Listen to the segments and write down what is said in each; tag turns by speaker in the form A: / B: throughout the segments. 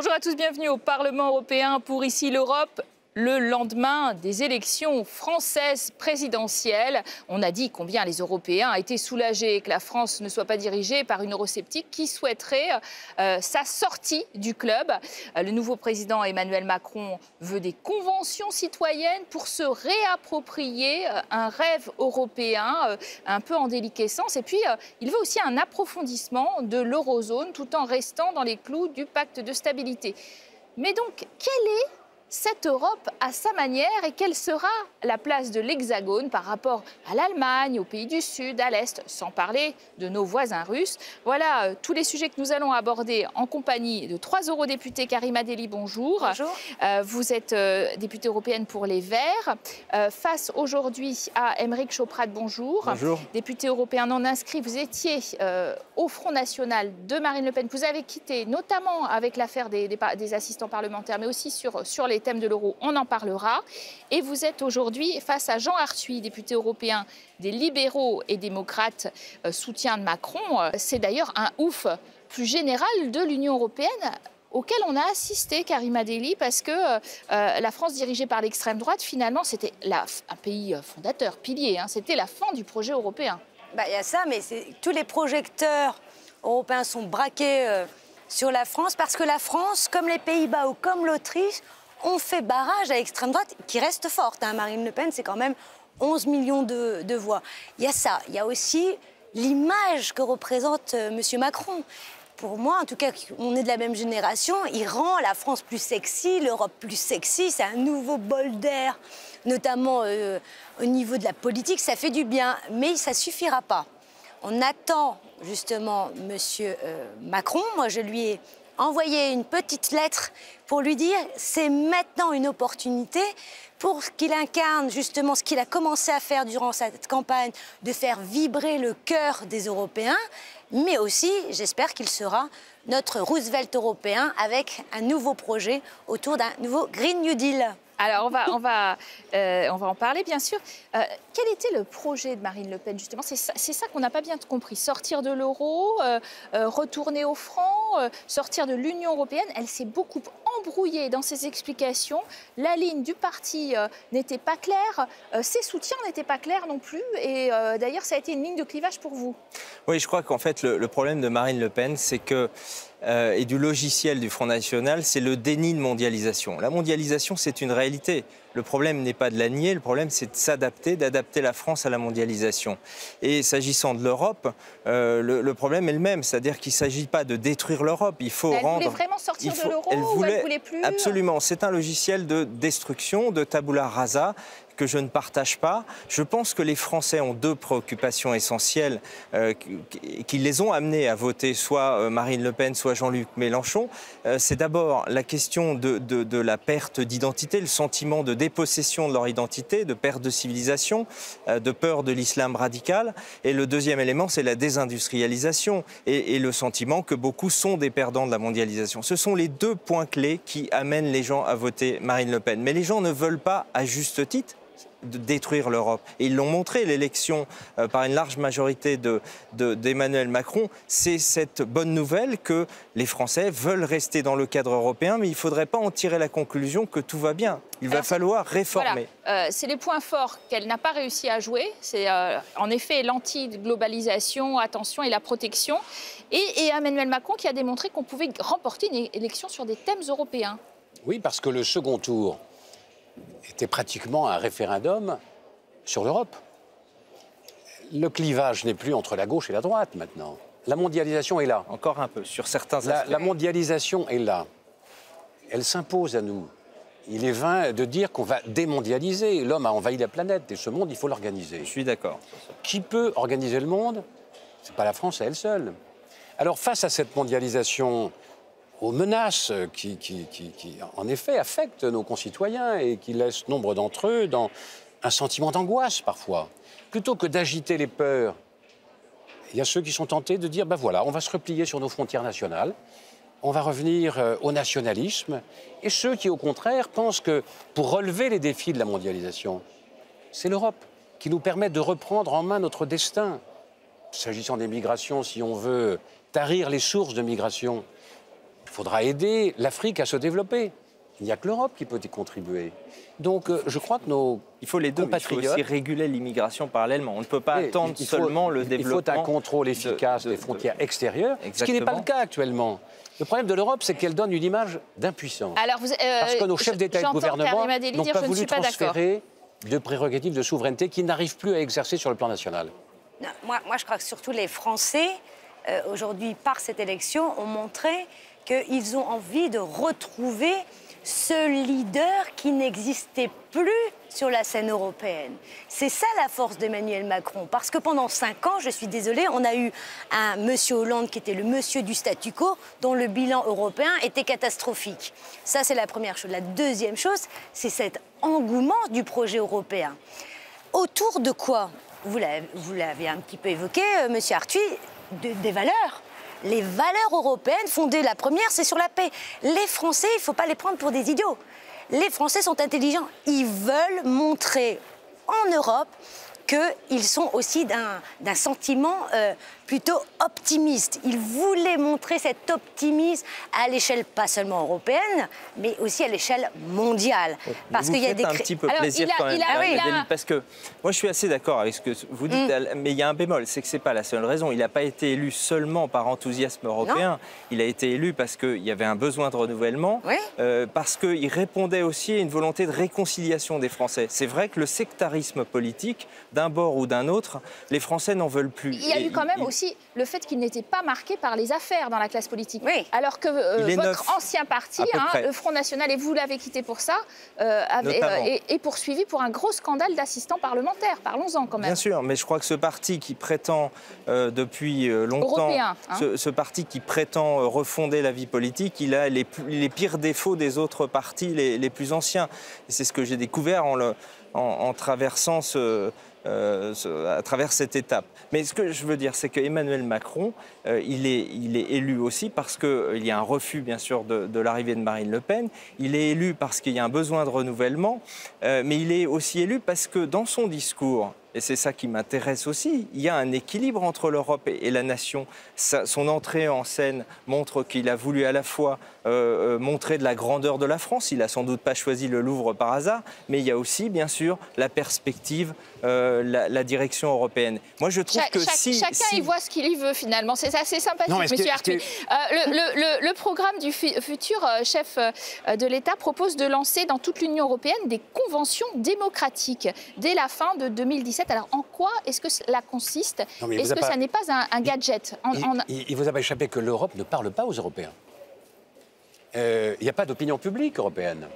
A: Bonjour à tous, bienvenue au Parlement européen pour Ici l'Europe. Le lendemain des élections françaises présidentielles, on a dit combien les Européens étaient soulagés que la France ne soit pas dirigée par une eurosceptique qui souhaiterait sa sortie du club. Le nouveau président Emmanuel Macron veut des conventions citoyennes pour se réapproprier un rêve européen un peu en déliquescence. Et puis, il veut aussi un approfondissement de l'eurozone tout en restant dans les clous du pacte de stabilité. Mais donc, quelle est cette Europe à sa manière et quelle sera la place de l'Hexagone par rapport à l'Allemagne, aux pays du Sud, à l'Est, sans parler de nos voisins russes. Voilà tous les sujets que nous allons aborder en compagnie de 3 eurodéputés. Karima Delli, bonjour.
B: Bonjour.
A: Vous êtes députée européenne pour les Verts. Face aujourd'hui à Aymeric Chauprade, bonjour.
C: Bonjour.
A: Député européen non inscrit, vous étiez au Front National de Marine Le Pen. Vous avez quitté, notamment avec l'affaire des assistants parlementaires, mais aussi sur les thèmes de l'euro, on en parlera. Et vous êtes aujourd'hui face à Jean Arthuis, député européen des libéraux et démocrates, soutien de Macron. C'est d'ailleurs un ouf plus général de l'Union européenne auquel on a assisté, Karima Delli, parce que la France dirigée par l'extrême droite, finalement, c'était un pays fondateur, pilier, hein, c'était la fin du projet européen.
B: Il y a ça, mais tous les projecteurs européens sont braqués sur la France, parce que la France, comme les Pays-Bas ou comme l'Autriche, ont fait barrage à l'extrême droite, qui reste forte. Hein. Marine Le Pen, c'est quand même 11 millions de voix. Il y a ça. Il y a aussi l'image que représente M. Macron. Pour moi, en tout cas, on est de la même génération. Il rend la France plus sexy, l'Europe plus sexy. C'est un nouveau bol d'air, notamment au niveau de la politique. Ça fait du bien, mais ça ne suffira pas. On attend justement M. Macron. Moi, je lui ai envoyé une petite lettre pour lui dire c'est maintenant une opportunité pour qu'il incarne justement ce qu'il a commencé à faire durant cette campagne, de faire vibrer le cœur des Européens, mais aussi, j'espère qu'il sera notre Roosevelt européen avec un nouveau projet autour d'un nouveau Green New Deal.
A: Alors, on va en parler, bien sûr. Quel était le projet de Marine Le Pen, justement? C'est ça qu'on n'a pas bien compris. Sortir de l'euro, retourner au franc, sortir de l'Union européenne. Elle s'est beaucoup embrouillée dans ses explications. La ligne du parti n'était pas claire. Ses soutiens n'étaient pas clairs non plus. Et d'ailleurs, ça a été une ligne de clivage pour vous.
C: Oui, je crois qu'en fait, le problème de Marine Le Pen, c'est que et du logiciel du Front National, c'est le déni de mondialisation. La mondialisation, c'est une réalité. Le problème n'est pas de la nier, le problème c'est de s'adapter, d'adapter la France à la mondialisation. Et s'agissant de l'Europe, le problème est le même, c'est-à-dire qu'il ne s'agit pas de détruire l'Europe, il faut rendre...
A: Elle voulait vraiment sortir de l'euro ou elle ne voulait plus?
C: Absolument, c'est un logiciel de destruction, de tabula rasa, que je ne partage pas. Je pense que les Français ont 2 préoccupations essentielles qui les ont amenés à voter soit Marine Le Pen, soit Jean-Luc Mélenchon. C'est d'abord la question de la perte d'identité, le sentiment de dépossession de leur identité, de perte de civilisation, de peur de l'islam radical. Et le deuxième élément, c'est la désindustrialisation et le sentiment que beaucoup sont des perdants de la mondialisation. Ce sont les 2 points clés qui amènent les gens à voter Marine Le Pen. Mais les gens ne veulent pas, à juste titre, de détruire l'Europe. Et ils l'ont montré, l'élection par une large majorité d'Emmanuel Macron, c'est cette bonne nouvelle que les Français veulent rester dans le cadre européen, mais il ne faudrait pas en tirer la conclusion que tout va bien. Il va falloir réformer.
A: Voilà. C'est les points forts qu'elle n'a pas réussi à jouer. C'est en effet l'anti-globalisation, attention, et la protection. Et Emmanuel Macron qui a démontré qu'on pouvait remporter une élection sur des thèmes européens.
D: Oui, parce que le second tour était pratiquement un référendum sur l'Europe. Le clivage n'est plus entre la gauche et la droite maintenant. La mondialisation est là.
C: Encore un peu, sur certains aspects.
D: La mondialisation est là. Elle s'impose à nous. Il est vain de dire qu'on va démondialiser. L'homme a envahi la planète et ce monde, il faut l'organiser.
C: Je suis d'accord.
D: Qui peut organiser le monde? Ce n'est pas la France à elle seule. Alors face à cette mondialisation, aux menaces qui, en effet, affectent nos concitoyens et qui laissent nombre d'entre eux dans un sentiment d'angoisse, parfois. Plutôt que d'agiter les peurs, il y a ceux qui sont tentés de dire, ben voilà, on va se replier sur nos frontières nationales, on va revenir au nationalisme, et ceux qui, au contraire, pensent que pour relever les défis de la mondialisation, c'est l'Europe qui nous permet de reprendre en main notre destin. S'agissant des migrations, si on veut tarir les sources de migration, faudra aider l'Afrique à se développer. Il n'y a que l'Europe qui peut y contribuer. Donc je crois que nos
C: Il faut les deux, mais il faut aussi réguler l'immigration parallèlement. On ne peut pas attendre seulement le développement.
D: Il faut un contrôle efficace des frontières extérieures, ce qui n'est pas le cas actuellement. Le problème de l'Europe, c'est qu'elle donne une image d'impuissance. Parce que nos chefs d'État et de gouvernement n'ont pas voulu transférer de prérogatives de souveraineté qu'ils n'arrivent plus à exercer sur le plan national.
B: Non, moi, je crois que surtout les Français, aujourd'hui, par cette élection, ont montré qu'ils ont envie de retrouver ce leader qui n'existait plus sur la scène européenne. C'est ça la force d'Emmanuel Macron. Parce que pendant 5 ans, je suis désolée, on a eu un monsieur Hollande qui était le monsieur du statu quo, dont le bilan européen était catastrophique. Ça, c'est la première chose. La deuxième chose, c'est cet engouement du projet européen. Autour de quoi? Vous l'avez un petit peu évoqué, monsieur Arthuis, des valeurs. Les valeurs européennes fondées, la première, c'est sur la paix. Les Français, il ne faut pas les prendre pour des idiots. Les Français sont intelligents. Ils veulent montrer en Europe qu'ils sont aussi d'un sentiment plutôt optimiste. Ils voulaient montrer cet optimisme à l'échelle pas seulement européenne, mais aussi à l'échelle mondiale.
C: Parce qu'il y a des... un petit peu plaisir quand même, parce que moi je suis assez d'accord avec ce que vous dites, mais il y a un bémol, c'est que ce n'est pas la seule raison. Il n'a pas été élu seulement par enthousiasme européen, il a été élu parce qu'il y avait un besoin de renouvellement, parce qu'il répondait aussi à une volonté de réconciliation des Français. C'est vrai que le sectarisme politique, d'un bord ou d'un autre, les Français n'en veulent plus.
A: Il y a eu quand même aussi le fait qu'il n'était pas marqué par les affaires dans la classe politique. Alors que votre ancien parti, le Front National, et vous l'avez quitté pour ça, est poursuivi pour un gros scandale d'assistants parlementaires. Parlons-en quand même.
C: Bien sûr, mais je crois que ce parti qui prétend depuis longtemps, ce parti qui prétend refonder la vie politique, il a les pires défauts des autres partis les plus anciens. C'est ce que j'ai découvert en traversant à travers cette étape. Mais ce que je veux dire, c'est qu'Emmanuel Macron, il est élu aussi parce qu'il y a un refus, bien sûr, de l'arrivée de Marine Le Pen. Il est élu parce qu'il y a un besoin de renouvellement, mais il est aussi élu parce que dans son discours, et c'est ça qui m'intéresse aussi, il y a un équilibre entre l'Europe et la nation. Son entrée en scène montre qu'il a voulu à la fois montrer de la grandeur de la France. Il n'a sans doute pas choisi le Louvre par hasard, mais il y a aussi, bien sûr, la perspective, la direction européenne. Moi, je trouve que
A: chacun y voit ce qu'il y veut, finalement. C'est assez sympathique, monsieur Arthuis. Le programme du futur chef de l'État propose de lancer dans toute l'Union européenne des conventions démocratiques dès la fin de 2017. Alors, en quoi est-ce que cela consiste? Est-ce que ça n'est pas un gadget?
D: Il vous a pas échappé que l'Europe ne parle pas aux Européens. Il n'y a pas d'opinion publique européenne.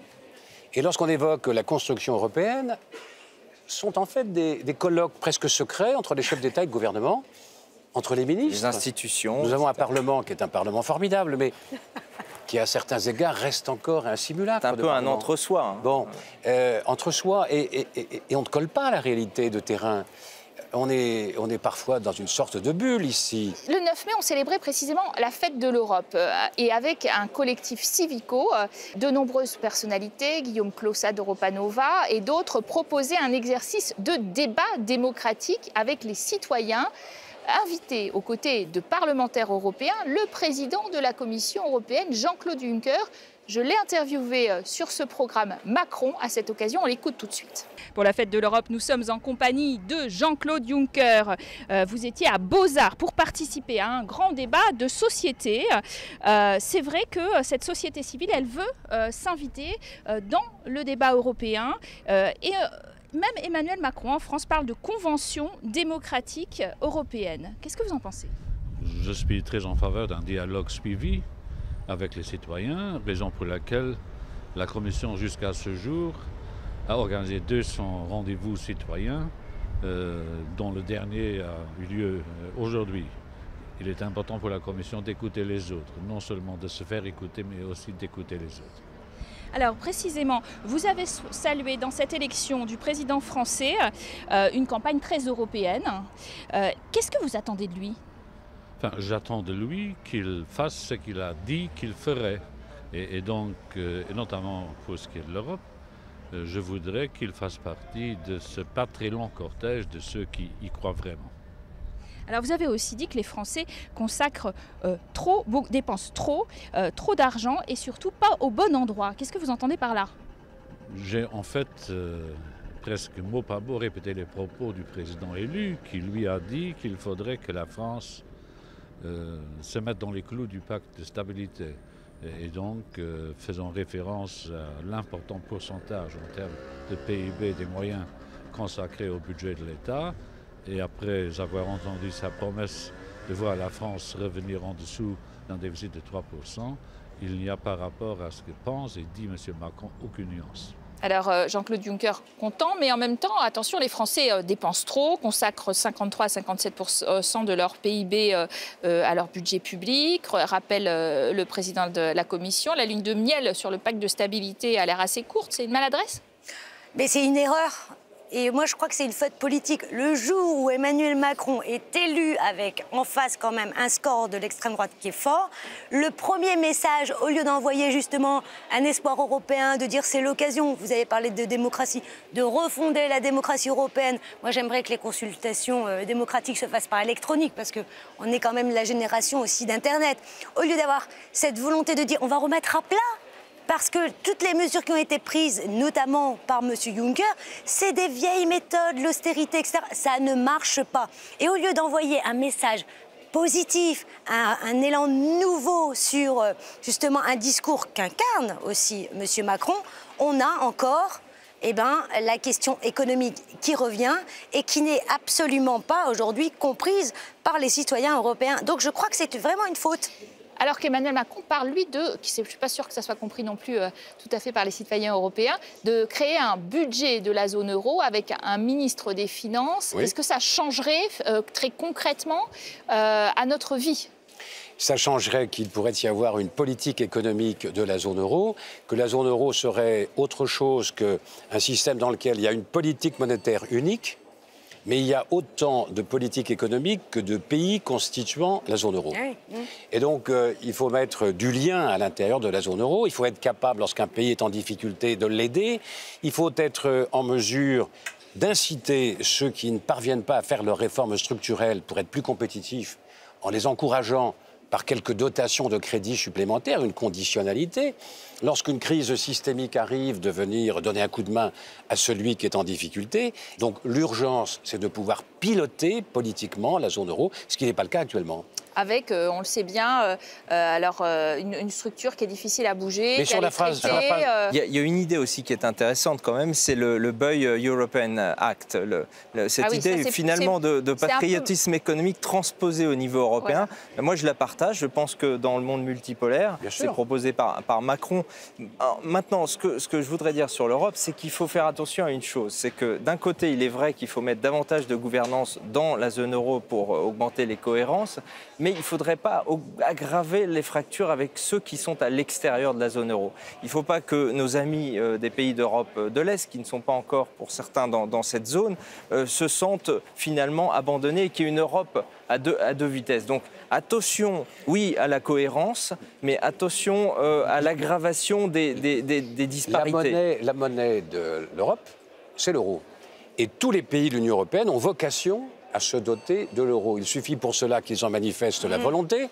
D: Et lorsqu'on évoque la construction européenne, sont en fait des colloques presque secrets entre les chefs d'État et de gouvernement, entre les ministres.
C: Les institutions.
D: Nous avons un Parlement qui est un Parlement formidable, mais qui, à certains égards, reste encore un simulacre.
C: C'est un peu un entre-soi.
D: Bon, entre-soi, et on ne colle pas à la réalité de terrain. On est parfois dans une sorte de bulle ici.
A: Le 9 mai, on célébrait précisément la fête de l'Europe. Et avec un collectif civico, de nombreuses personnalités, Guillaume Clossat d'Europa Nova et d'autres, proposaient un exercice de débat démocratique avec les citoyens. Invité aux côtés de parlementaires européens, le président de la Commission européenne, Jean-Claude Juncker. Je l'ai interviewé sur ce programme Macron. À cette occasion, on l'écoute tout de suite. Pour la fête de l'Europe, nous sommes en compagnie de Jean-Claude Juncker. Vous étiez à Beaux-Arts pour participer à un grand débat de société. C'est vrai que cette société civile, elle veut s'inviter dans le débat européen. Même Emmanuel Macron en France parle de convention démocratique européenne. Qu'est-ce que vous en pensez?
E: Je suis très en faveur d'un dialogue suivi avec les citoyens, raison pour laquelle la Commission jusqu'à ce jour a organisé 200 rendez-vous citoyens, dont le dernier a eu lieu aujourd'hui. Il est important pour la Commission d'écouter les autres, non seulement de se faire écouter, mais aussi d'écouter les autres.
A: Alors précisément, vous avez salué dans cette élection du président français une campagne très européenne. Qu'est-ce que vous attendez de lui?
E: Enfin, j'attends de lui qu'il fasse ce qu'il a dit qu'il ferait. Et donc, et notamment pour ce qui est de l'Europe, je voudrais qu'il fasse partie de ce pas très long cortège de ceux qui y croient vraiment.
A: Alors vous avez aussi dit que les Français consacrent dépensent trop d'argent et surtout pas au bon endroit. Qu'est-ce que vous entendez par là?
E: J'ai en fait presque mot par mot répété les propos du président élu qui lui a dit qu'il faudrait que la France se mette dans les clous du pacte de stabilité. Et donc, faisant référence à l'important pourcentage en termes de PIB des moyens consacrés au budget de l'État, et après avoir entendu sa promesse de voir la France revenir en dessous d'un déficit de 3%, il n'y a par rapport à ce que pense et dit M. Macron aucune nuance.
A: Alors Jean-Claude Juncker content, mais en même temps, attention, les Français dépensent trop, consacrent 53 à 57% de leur PIB à leur budget public. Rappelle le président de la Commission, la lune de miel sur le pacte de stabilité a l'air assez courte. C'est une maladresse?
B: Mais c'est une erreur. Et moi, je crois que c'est une faute politique. Le jour où Emmanuel Macron est élu avec en face quand même un score de l'extrême droite qui est fort, le premier message, au lieu d'envoyer justement un espoir européen, de dire c'est l'occasion, vous avez parlé de démocratie, de refonder la démocratie européenne. Moi, j'aimerais que les consultations démocratiques se fassent par électronique parce qu'on est quand même la génération aussi d'Internet. Au lieu d'avoir cette volonté de dire on va remettre à plat, parce que toutes les mesures qui ont été prises, notamment par M. Juncker, c'est des vieilles méthodes, l'austérité, etc. Ça ne marche pas. Et au lieu d'envoyer un message positif, un élan nouveau sur justement un discours qu'incarne aussi M. Macron, on a encore la question économique qui revient et qui n'est absolument pas aujourd'hui comprise par les citoyens européens. Donc je crois que c'est vraiment une faute.
A: Alors qu'Emmanuel Macron parle, lui, je ne suis pas sûre que ça soit compris non plus tout à fait par les citoyens européens, de créer un budget de la zone euro avec un ministre des Finances. Oui. Est-ce que ça changerait très concrètement à notre vie ?
D: Ça changerait qu'il pourrait y avoir une politique économique de la zone euro, que la zone euro serait autre chose qu'un système dans lequel il y a une politique monétaire unique, mais il y a autant de politiques économiques que de pays constituant la zone euro. Et donc, il faut mettre du lien à l'intérieur de la zone euro. Il faut être capable, lorsqu'un pays est en difficulté, de l'aider. Il faut être en mesure d'inciter ceux qui ne parviennent pas à faire leurs réformes structurelles pour être plus compétitifs, en les encourageant par quelques dotations de crédits supplémentaires, une conditionnalité. Lorsqu'une crise systémique arrive, de venir donner un coup de main à celui qui est en difficulté. Donc l'urgence, c'est de pouvoir piloter politiquement la zone euro, ce qui n'est pas le cas actuellement.
A: Avec, on le sait bien, une structure qui est difficile à bouger.
D: Mais sur la phrase,
C: il y a une idée aussi qui est intéressante quand même, c'est le Buy European Act. Cette idée finalement de patriotisme économique transposé au niveau européen. Voilà. Moi, je la partage. Je pense que dans le monde multipolaire, c'est proposé par Macron. Alors, maintenant, ce que je voudrais dire sur l'Europe, c'est qu'il faut faire attention à une chose. C'est que d'un côté, il est vrai qu'il faut mettre davantage de gouvernance dans la zone euro pour augmenter les cohérences. Mais il ne faudrait pas aggraver les fractures avec ceux qui sont à l'extérieur de la zone euro. Il ne faut pas que nos amis des pays d'Europe de l'Est, qui ne sont pas encore pour certains dans cette zone, se sentent finalement abandonnés et qu'il y ait une Europe à deux vitesses. Donc attention, oui, à la cohérence, mais attention à l'aggravation des disparités.
D: La monnaie de l'Europe, c'est l'euro. Et tous les pays de l'Union européenne ont vocation à se doter de l'euro. Il suffit pour cela qu'ils en manifestent la volonté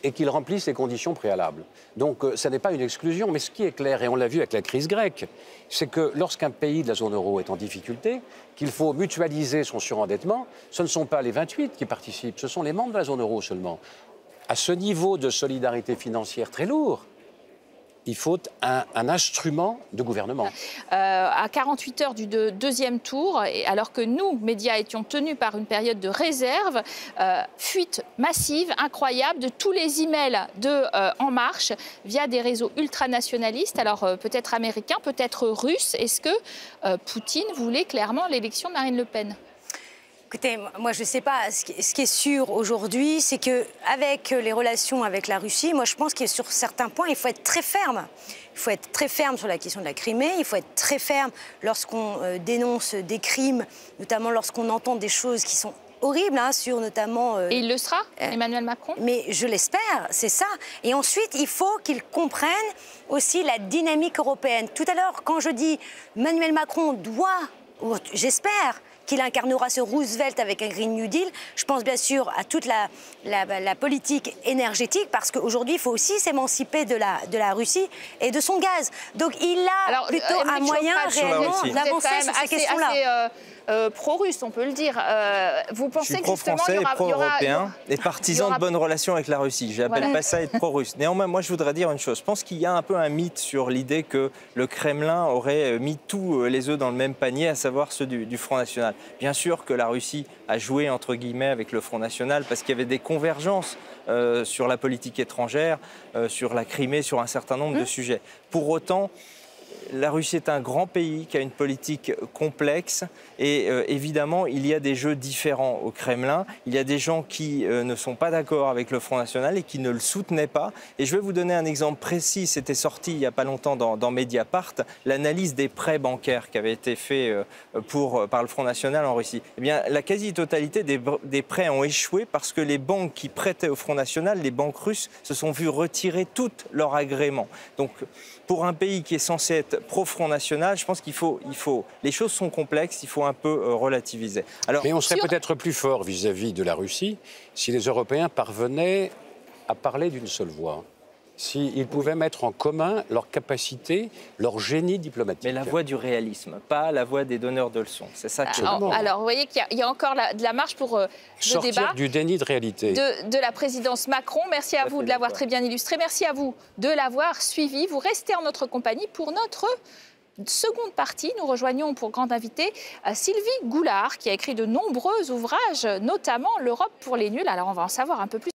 D: et qu'ils remplissent les conditions préalables. Donc, ça n'est pas une exclusion, mais ce qui est clair, et on l'a vu avec la crise grecque, c'est que lorsqu'un pays de la zone euro est en difficulté, qu'il faut mutualiser son surendettement, ce ne sont pas les 28 qui participent, ce sont les membres de la zone euro seulement. À ce niveau de solidarité financière très lourd, il faut un instrument de gouvernement.
A: À 48 heures du deuxième tour, alors que nous, médias, étions tenus par une période de réserve, fuite massive, incroyable, de tous les emails de En Marche via des réseaux ultranationalistes, alors peut-être américains, peut-être russes. Est-ce que Poutine voulait clairement l'élection de Marine Le Pen ?
B: Écoutez, moi je ne sais pas, ce qui est sûr aujourd'hui, c'est qu'avec les relations avec la Russie, moi je pense que sur certains points, il faut être très ferme. Il faut être très ferme sur la question de la Crimée, il faut être très ferme lorsqu'on dénonce des crimes, notamment lorsqu'on entend des choses qui sont horribles, sur notamment...
A: Et il le sera, Emmanuel Macron ?
B: Mais je l'espère, c'est ça. Et ensuite, il faut qu'il comprenne aussi la dynamique européenne. Tout à l'heure, quand je dis Emmanuel Macron doit, j'espère, qu'il incarnera ce Roosevelt avec un Green New Deal. Je pense bien sûr à toute la politique énergétique, parce qu'aujourd'hui, il faut aussi s'émanciper de la Russie et de son gaz. Donc il a plutôt un moyen réellement d'avancer sur ces questions-là.
A: Pro-russe, on peut le dire. Vous pensez que justement,
C: pro-français et pro-européen et partisan de bonnes relations avec la Russie. J'appelle pas ça être pro-russe. Néanmoins, moi, je voudrais dire une chose. Je pense qu'il y a un peu un mythe sur l'idée que le Kremlin aurait mis tous les œufs dans le même panier, à savoir ceux du Front National. Bien sûr que la Russie a joué, entre guillemets, avec le Front National parce qu'il y avait des convergences sur la politique étrangère, sur la Crimée, sur un certain nombre de sujets. Pour autant, la Russie est un grand pays qui a une politique complexe et évidemment, il y a des jeux différents au Kremlin. Il y a des gens qui ne sont pas d'accord avec le Front National et qui ne le soutenaient pas. Et je vais vous donner un exemple précis. C'était sorti il n'y a pas longtemps dans Mediapart, l'analyse des prêts bancaires qui avait été fait par le Front National en Russie. Eh bien, la quasi-totalité des prêts ont échoué parce que les banques qui prêtaient au Front National, les banques russes, se sont vues retirer tout leur agrément. Donc, pour un pays qui est censé être pro-Front National, je pense les choses sont complexes, il faut un peu relativiser.
D: Alors, mais on serait peut-être plus fort vis-à-vis de la Russie si les Européens parvenaient à parler d'une seule voix. S'ils pouvaient mettre en commun leur capacité, leur génie diplomatique.
C: Mais la voie du réalisme, pas la voie des donneurs de leçons. C'est ça que
A: alors, vous voyez qu'il y a encore de la marge pour le
D: sortir
A: débat
D: du déni de réalité
A: de la présidence Macron. Merci à vous de l'avoir très bien illustré. Merci à vous de l'avoir suivi. Vous restez en notre compagnie pour notre seconde partie. Nous rejoignons pour grande invitée Sylvie Goulard, qui a écrit de nombreux ouvrages, notamment L'Europe pour les nuls. Alors, on va en savoir un peu plus.